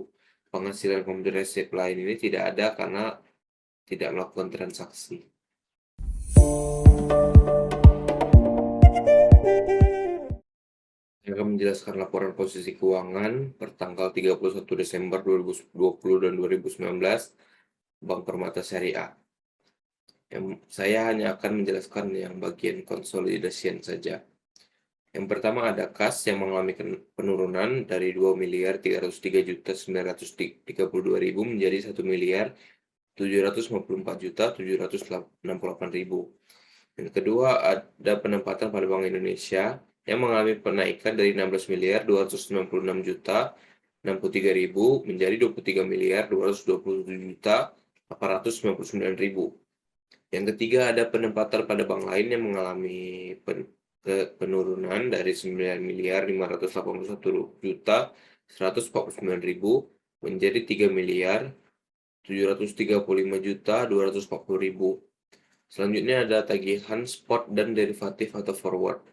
Penghasilan komprehensif lain ini tidak ada karena tidak melakukan transaksi. Saya akan menjelaskan laporan posisi keuangan per tanggal 31 Desember 2020 dan 2019 Bank Permata Syariah. Saya hanya akan menjelaskan yang bagian konsolidasian saja. Yang pertama ada kas yang mengalami penurunan dari Rp2.303.932.000 menjadi Rp1.754.768.000. Yang kedua ada penempatan pada Bank Indonesia yang mengalami penaikan dari Rp16.266.063.000 menjadi Rp23.227.899.000. Yang ketiga ada penempatan pada bank lain yang mengalami penurunan dari Rp9.581.149.000 menjadi Rp3.735.240.000. Selanjutnya ada tagihan spot dan derivatif atau forward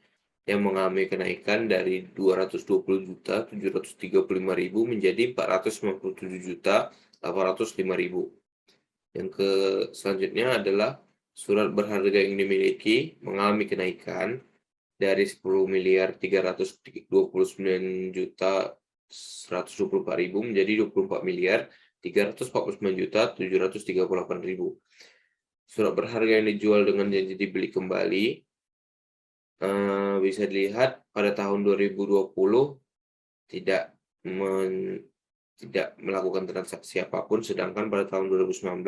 yang mengalami kenaikan dari Rp220.735.000 menjadi Rp497.805.000. Yang selanjutnya adalah surat berharga yang dimiliki mengalami kenaikan dari Rp10.329.124.000 menjadi Rp24.349.738.000. Surat berharga yang dijual dengan janji dibeli kembali bisa dilihat pada tahun 2020 tidak melakukan transaksi apapun, sedangkan pada tahun 2019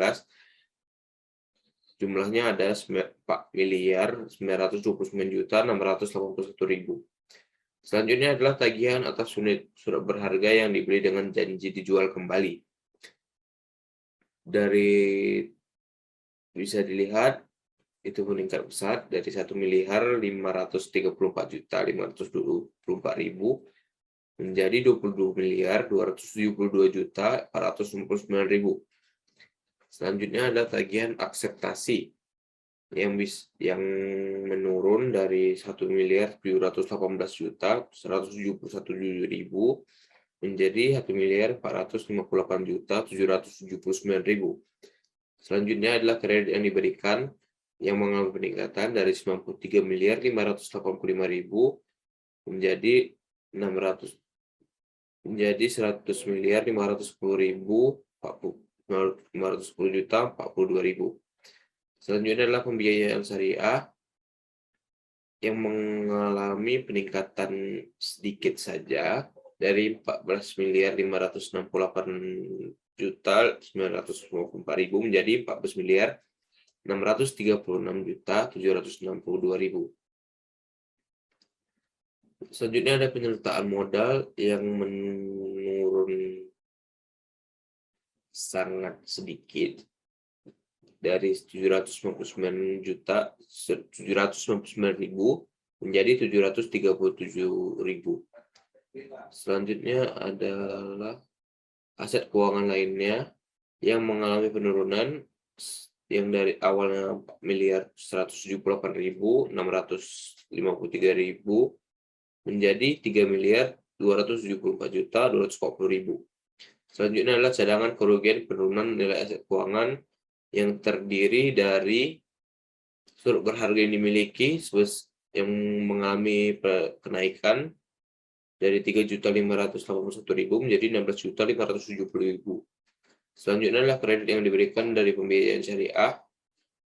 jumlahnya ada Rp4.929.681.000. Selanjutnya adalah tagihan atas unit surat berharga yang dibeli dengan janji dijual kembali. Bisa dilihat itu meningkat pesat dari Rp1.534.524.000 menjadi Rp22.272.469.000. Selanjutnya ada tagihan akseptasi yang menurun dari Rp1.718.171.000 menjadi Rp1.458.779.000. Selanjutnya adalah kredit yang diberikan yang mengalami peningkatan dari Rp90.585.000 menjadi Rp100.510.510.042.000. Selanjutnya adalah pembiayaan syariah yang mengalami peningkatan sedikit saja dari Rp14.568.954.000 menjadi Rp14.636.762.000. Selanjutnya ada penyertaan modal yang menurun sangat sedikit dari 799.000 menjadi 737.000. Selanjutnya adalah aset keuangan lainnya yang mengalami penurunan yang dari awalnya 4.178.653.000 menjadi 3.274.240.000. Selanjutnya adalah cadangan kerugian penurunan nilai aset keuangan yang terdiri dari surat berharga yang dimiliki yang mengalami kenaikan dari 3.581.000 menjadi 16.570.000. Selanjutnya adalah kredit yang diberikan dari pembiayaan syariah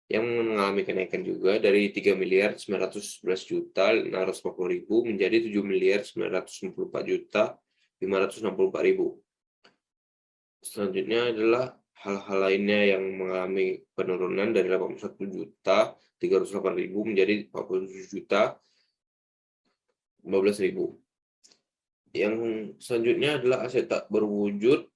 yang mengalami kenaikan juga dari 3.911.640.000 menjadi 7.994.564.000. Selanjutnya adalah hal-hal lainnya yang mengalami penurunan dari 81.308.000 menjadi 47.015.000. Yang selanjutnya adalah aset tak berwujud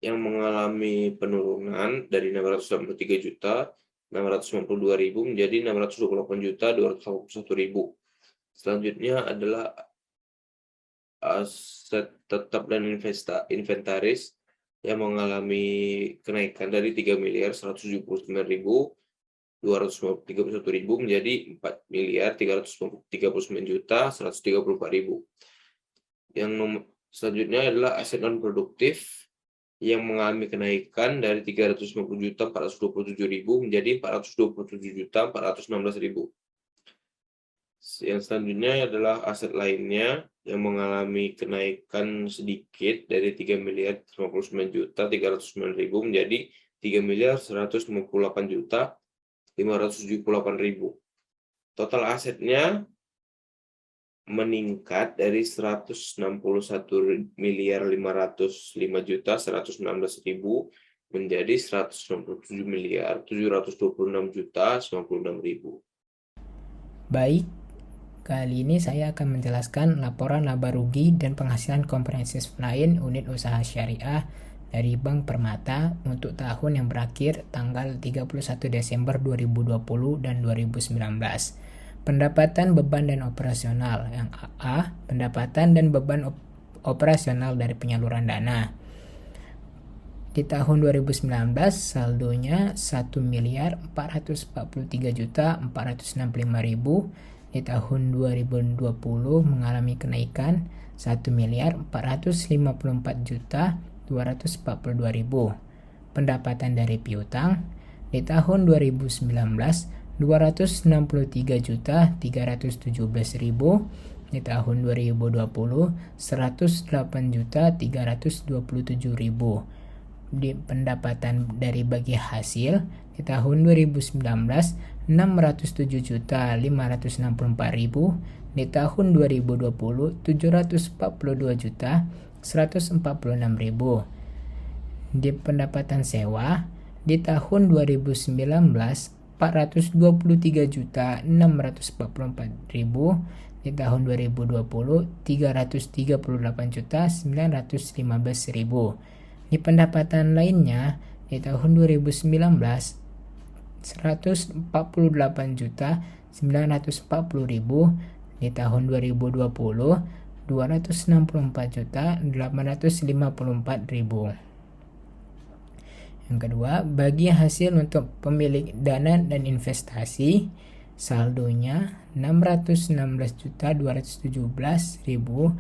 yang mengalami penurunan dari 693.692.000 menjadi 628.281.000. Selanjutnya adalah aset tetap dan inventaris yang mengalami kenaikan dari 3.179.231.000 menjadi 4.339.134.000. Yang selanjutnya adalah aset non produktif yang mengalami kenaikan dari 350.427.000 menjadi 427.416.000. Yang selanjutnya adalah aset lainnya yang mengalami kenaikan sedikit dari 3.059.309.000 menjadi 3.158.578.000. Total asetnya meningkat dari 161.505.116.000 menjadi 167.726.096.000. Baik, kali ini saya akan menjelaskan laporan laba rugi dan penghasilan komprehensif lain unit usaha syariah dari Bank Permata untuk tahun yang berakhir tanggal 31 Desember 2020 dan 2019. Pendapatan, beban, dan operasional. Yang A, pendapatan dan beban operasional dari penyaluran dana. Di tahun 2019 saldonya 1.443.465.000. Di tahun 2020 mengalami kenaikan 1.454.242.000. Pendapatan dari piutang di tahun 2019 263.317.000, di tahun 2020 108.327.000. Di pendapatan dari bagi hasil di tahun 2019 607.564.000, di tahun 2020 742.146.000. Di pendapatan sewa di tahun 2019 423.644.000, di tahun 2020 338.915.000. Di pendapatan lainnya di tahun 2019 148.940.000, di tahun 2020 264.854.000. Yang kedua, bagi hasil untuk pemilik dana dan investasi, saldonya 616.217.000,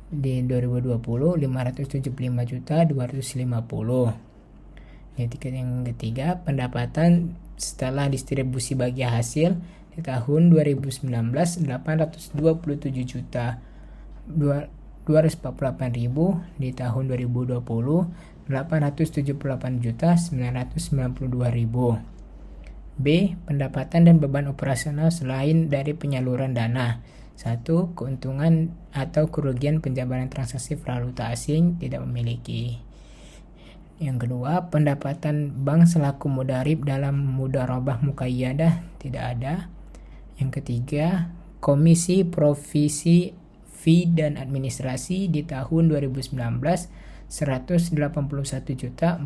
di 2020 575.250. Yang ketiga, pendapatan setelah distribusi bagi hasil di tahun 2019 822.248.000, di tahun 2020 878.992.000. B. Pendapatan dan beban operasional selain dari penyaluran dana. 1. Keuntungan atau kerugian penjabaran transaksi valuta asing tidak memiliki. Yang kedua, pendapatan bank selaku mudarib dalam mudharabah muqayyadah tidak ada. Yang ketiga, Komisi Provisi Fee dan Administrasi di tahun 2019 181.413.000,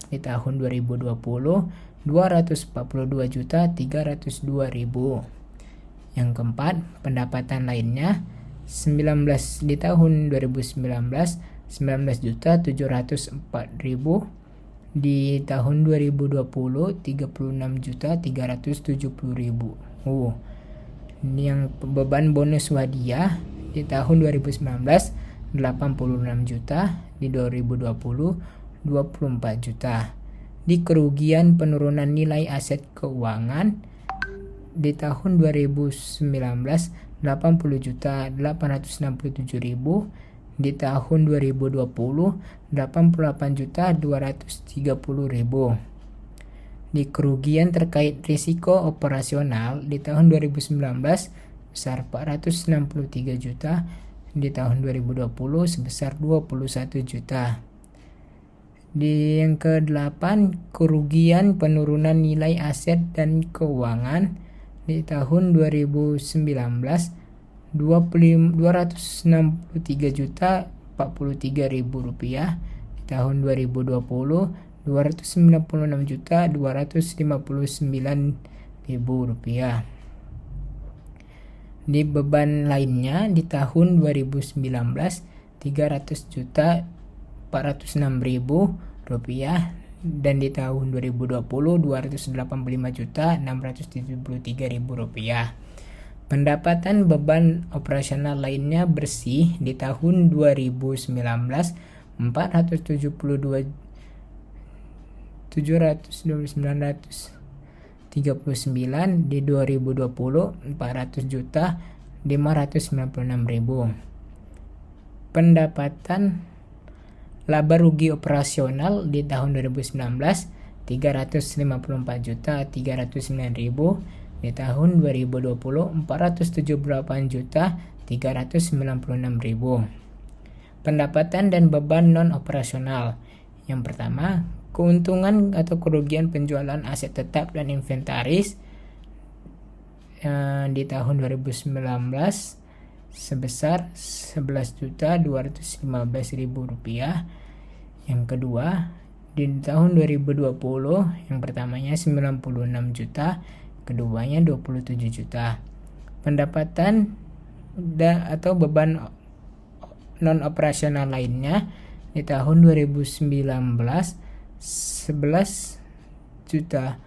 di tahun 2020 242.302.000. Yang keempat, pendapatan lainnya di tahun 2019 19.704.000, di tahun 2020 36.370.000. Ini yang beban bonus wadiah di tahun 2019 86 juta, di 2020 24 juta. Di kerugian penurunan nilai aset keuangan di tahun 2019 80 juta 867.000, di tahun 2020 88 juta 230.000. Di kerugian terkait risiko operasional di tahun 2019 sebesar 463 juta, di tahun 2020 sebesar 21 juta. Di yang ke-8, kerugian penurunan nilai aset dan keuangan di tahun 2019 263 juta 43.000 rupiah, di tahun 2020 296 juta 259.000 rupiah. Di beban lainnya di tahun 2019 300 juta 406.000 rupiah, dan di tahun 2020 285 juta 673.000 rupiah. Pendapatan beban operasional lainnya bersih di tahun 2019 472.939, di 2020 400 juta 596.000. Pendapatan laba rugi operasional di tahun 2019 354 juta 309.000, di tahun 2020 478 juta 396.000. Pendapatan dan beban non operasional. Yang pertama, keuntungan atau kerugian penjualan aset tetap dan inventaris di tahun 2019 sebesar 11.215.000 rupiah. Yang kedua, di tahun 2020 yang pertamanya 96 juta, keduanya 27 juta. Pendapatan atau beban non operasional lainnya di tahun 2019 11 juta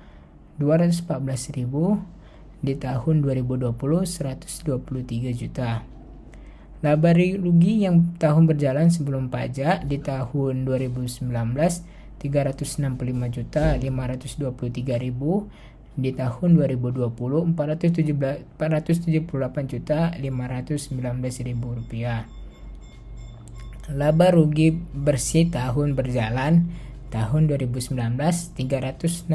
214.000, di tahun 2020 123 juta. Laba rugi yang tahun berjalan sebelum pajak di tahun 2019 365 juta 523.000, di tahun 2020 478 juta 519.000 rupiah. Laba rugi bersih tahun berjalan tahun 2019 365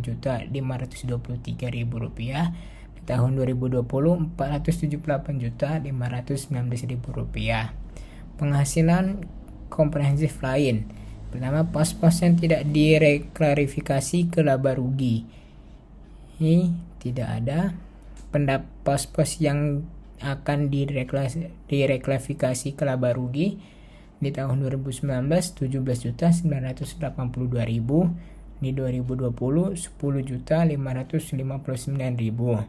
juta 523.000 rupiah, di tahun 2020 478 juta 519.000 rupiah. Penghasilan komprehensif lain. Pertama, pos-pos yang tidak direklarifikasi ke laba rugi. Ini tidak ada. Pos-pos yang akan direklarifikasi ke laba rugi di tahun 2019 17.982.000, di 2020 10.559.000.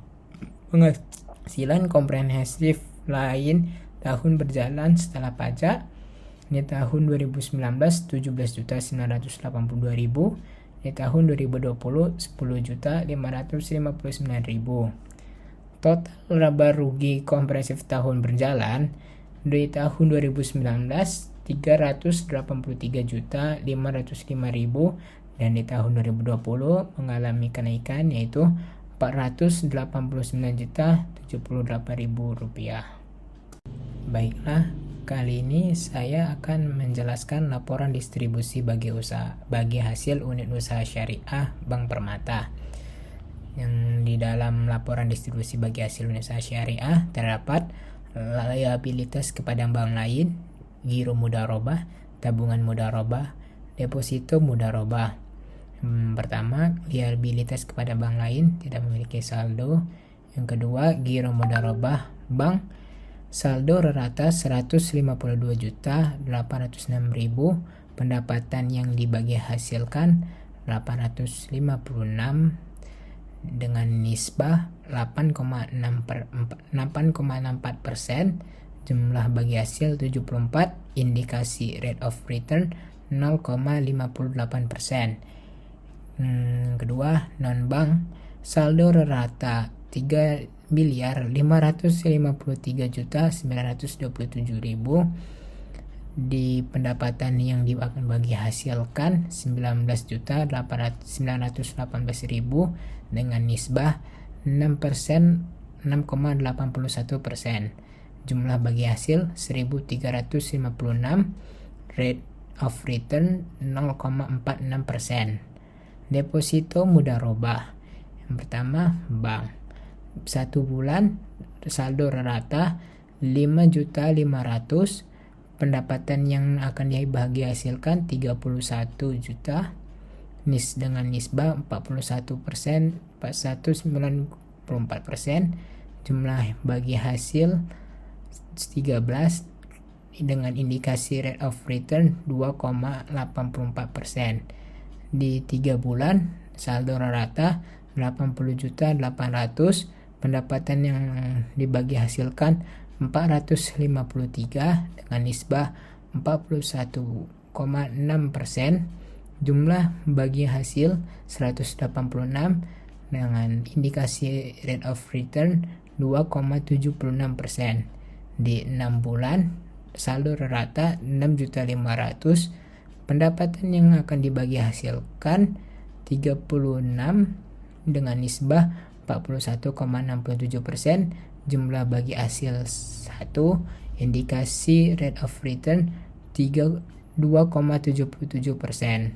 Penghasilan komprehensif lain tahun berjalan setelah pajak di tahun 2019 17.982.000, di tahun 2020 10.559.000. Total laba rugi komprehensif tahun berjalan di tahun 2019 383.505.000, dan di tahun 2020 mengalami kenaikan yaitu 489.078.000 rupiah. Baiklah, kali ini saya akan menjelaskan laporan distribusi bagi hasil unit usaha syariah Bank Permata. Yang di dalam laporan distribusi bagi hasil unit usaha syariah terdapat liabilitas kepada bank lain, giro mudharabah, tabungan mudharabah, deposito mudharabah. Pertama, liabilitas kepada bank lain, tidak memiliki saldo. Yang kedua, giro mudharabah bank, saldo rata 152.806.000, pendapatan yang dibagi hasilkan 856 dengan nisbah 8,64%, jumlah bagi hasil 74, indikasi rate of return 0,58%. Kedua, non-bank, saldo rata 3.553.927.000, di pendapatan yang akan bagi hasilkan 19.918.000 dengan nisbah 6%, 6,81%. Jumlah bagi hasil 1.356, rate of return 0,46%. Deposito mudharabah. Yang pertama, bank. 1 bulan saldo rata 5.500.000, pendapatan yang akan dibagi hasilkan 31 juta, dengan nisbah 41%, 41,94%, jumlah bagi hasil 13 dengan indikasi rate of return 2,84%. Di 3 bulan saldo rata 80.800.000, pendapatan yang dibagi hasilkan 453 dengan nisbah 41,6%, jumlah bagi hasil 186 dengan indikasi rate of return 2,76%. Di 6 bulan saldo rata 6.500.000, pendapatan yang akan dibagi hasilkan 36 dengan nisbah 41,67%, jumlah bagi hasil 1, indikasi rate of return 2,77%.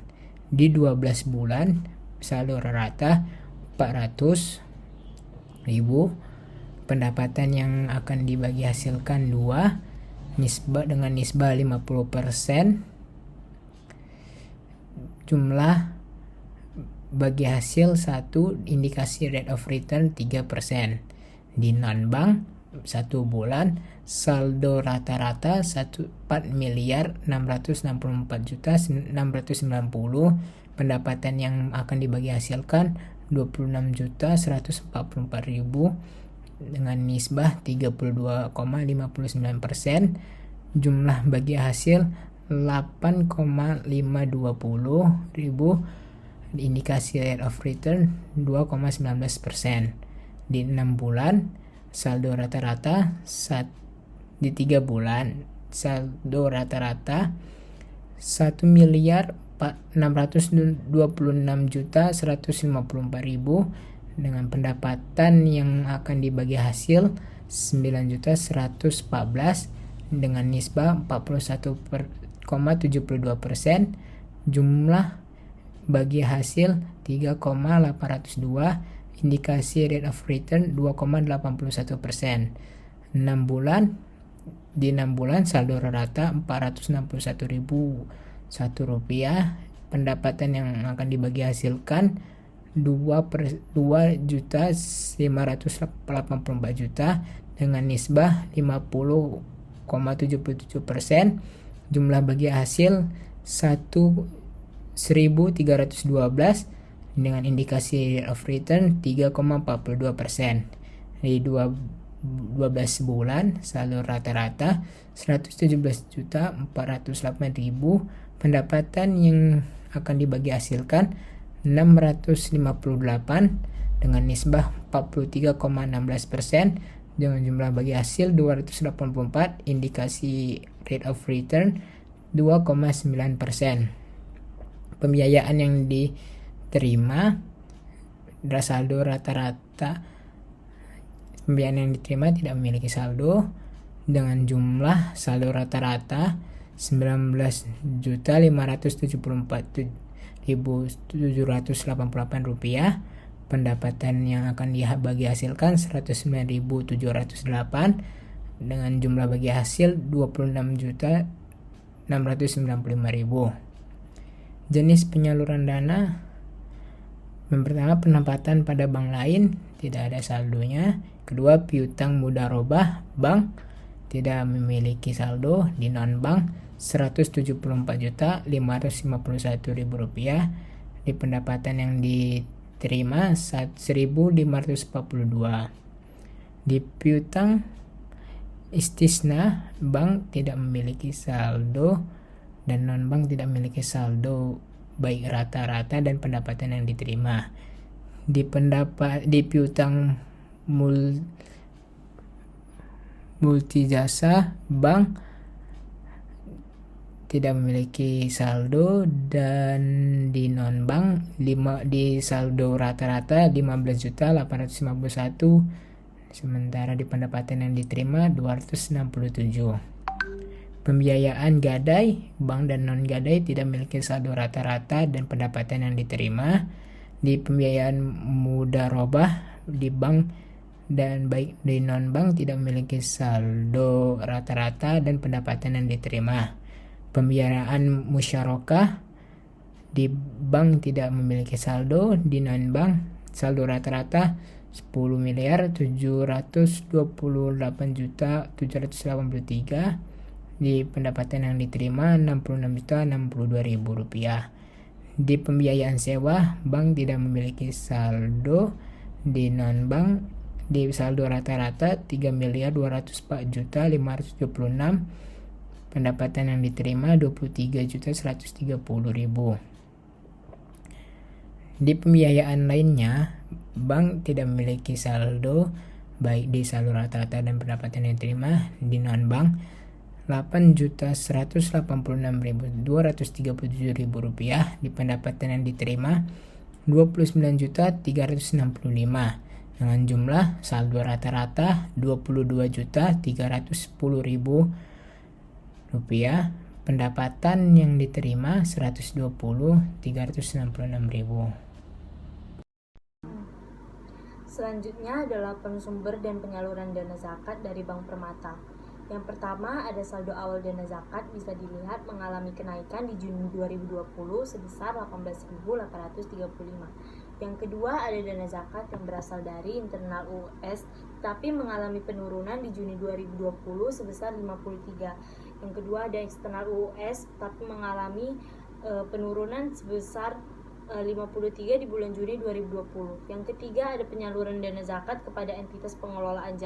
Di 12 bulan saldo rata 400.000, pendapatan yang akan dibagi hasilkan 2, nisbah dengan nisbah 50%, jumlah bagi hasil 1, indikasi rate of return 3%. Di non-bank 1 bulan saldo rata-rata 4.664.690, pendapatan yang akan dibagi hasilkan 26.144.000 dengan nisbah 32,59%, jumlah bagi hasil 8,520.000, indikasi rate of return 2,19%. Di 6 bulan saldo rata-rata di 3 bulan saldo rata-rata 1.626.154.000 dengan pendapatan yang akan dibagi hasil 9.114 dengan nisbah 41,72%, jumlah bagi hasil 3,802, indikasi rate of return 2,81%. 6 bulan, di 6 bulan saldo rata 461.001 rupiah, pendapatan yang akan dibagi hasilkan 2.584 juta dengan nisbah 50,77%, jumlah bagi hasil 1.312 dengan indikasi rate of return 3,42%. Di 12 bulan saldo rata-rata 117.408.000, pendapatan yang akan dibagi hasilkan 658 dengan nisbah 43,16%, dengan jumlah bagi hasil 284, indikasi rate of return 2,9%. Pembiayaan yang diterima saldo rata-rata, pembiayaan yang diterima tidak memiliki saldo dengan jumlah saldo rata-rata 19.574.788 rupiah, pendapatan yang akan dibagi hasilkan 109.708 dengan jumlah bagi hasil 26.695.000. Jenis penyaluran dana Yang pertama, penempatan pada bank lain tidak ada saldonya. Kedua, piutang mudharabah bank tidak memiliki saldo. Di non-bank Rp174.551.000. Di pendapatan yang diterima 1.542. Di piutang istisna bank tidak memiliki saldo dan non-bank tidak memiliki saldo baik rata-rata dan pendapatan yang diterima. Di piutang multijasa bank tidak memiliki saldo, dan di non-bank di saldo rata-rata 15.851, sementara di pendapatan yang diterima 267. Pembiayaan gadai, bank dan non-gadai tidak memiliki saldo rata-rata dan pendapatan yang diterima. Di pembiayaan mudharabah di bank dan baik di non-bank tidak memiliki saldo rata-rata dan pendapatan yang diterima. Pembiayaan musyarakah di bank tidak memiliki saldo, di non-bank saldo rata-rata 10.728.783. Di pendapatan yang diterima 66.062.000 rupiah. Di pembiayaan sewa, bank tidak memiliki saldo. Di non-bank di saldo rata-rata 3.204.576. Pendapatan yang diterima 23.130.000. Di pembiayaan lainnya, bank tidak memiliki saldo baik di saldo rata-rata dan pendapatan yang diterima. Di non-bank 8.186.237.000 rupiah. Di pendapatan yang diterima 29.365, dengan jumlah saldo rata-rata 22.310.000 rupiah. Pendapatan yang diterima 120.366.000. Selanjutnya adalah pensumber dan penyaluran dana zakat dari Bank Permata. Yang pertama, ada saldo awal dana zakat bisa dilihat mengalami kenaikan di Juni 2020 sebesar 18.835. Yang kedua, ada dana zakat yang berasal dari internal US tapi mengalami penurunan di Juni 2020 sebesar 53. Yang kedua, ada eksternal US tapi mengalami penurunan sebesar 53 di bulan Juni 2020. Yang ketiga, ada penyaluran dana zakat kepada entitas pengelolaan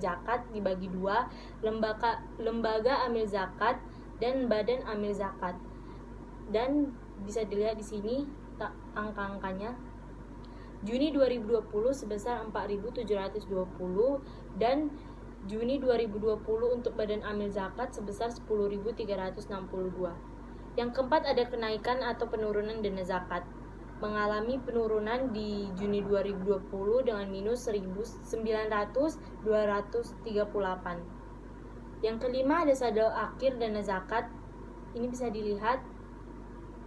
zakat dibagi dua, lembaga amil zakat dan badan amil zakat. Dan bisa dilihat di sini angka-angkanya. Juni 2020 sebesar 4.720 dan Juni 2020 untuk badan amil zakat sebesar 10.362. Yang keempat, ada kenaikan atau penurunan dana zakat. Mengalami penurunan di Juni 2020 dengan minus 1.900.238. Yang kelima, ada saldo akhir dana zakat. Ini bisa dilihat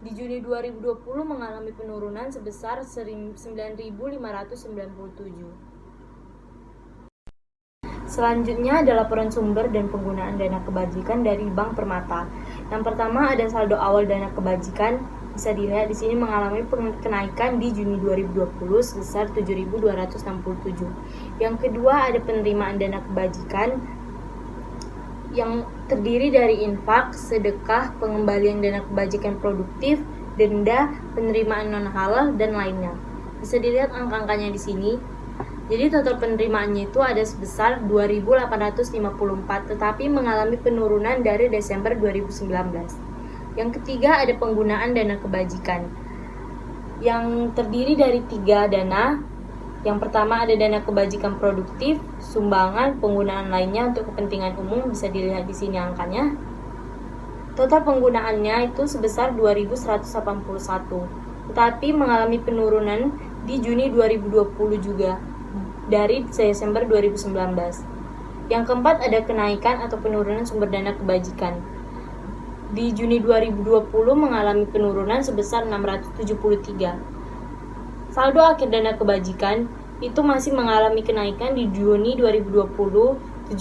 di Juni 2020 mengalami penurunan sebesar 9.597. Selanjutnya adalah laporan sumber dan penggunaan dana kebajikan dari Bank Permata. Yang pertama, ada saldo awal dana kebajikan. Bisa dilihat di sini mengalami kenaikan di Juni 2020 sebesar 7.267. Yang kedua, ada penerimaan dana kebajikan yang terdiri dari infak, sedekah, pengembalian dana kebajikan produktif, denda, penerimaan non halal dan lainnya. Bisa dilihat angka-angkanya di sini. Jadi total penerimaannya itu ada sebesar 2.854, tetapi mengalami penurunan dari Desember 2019. Yang ketiga, ada penggunaan dana kebajikan yang terdiri dari 3 dana. Yang pertama, ada dana kebajikan produktif, sumbangan, penggunaan lainnya untuk kepentingan umum. Bisa dilihat di sini angkanya. Total penggunaannya itu sebesar 2.181, tetapi mengalami penurunan di Juni 2020 juga dari Desember 2019. Yang keempat, ada kenaikan atau penurunan sumber dana kebajikan. Di Juni 2020 mengalami penurunan sebesar 673. Saldo akhir dana kebajikan itu masih mengalami kenaikan di Juni 2020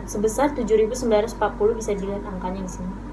sebesar 7.940, bisa dilihat angkanya di sini.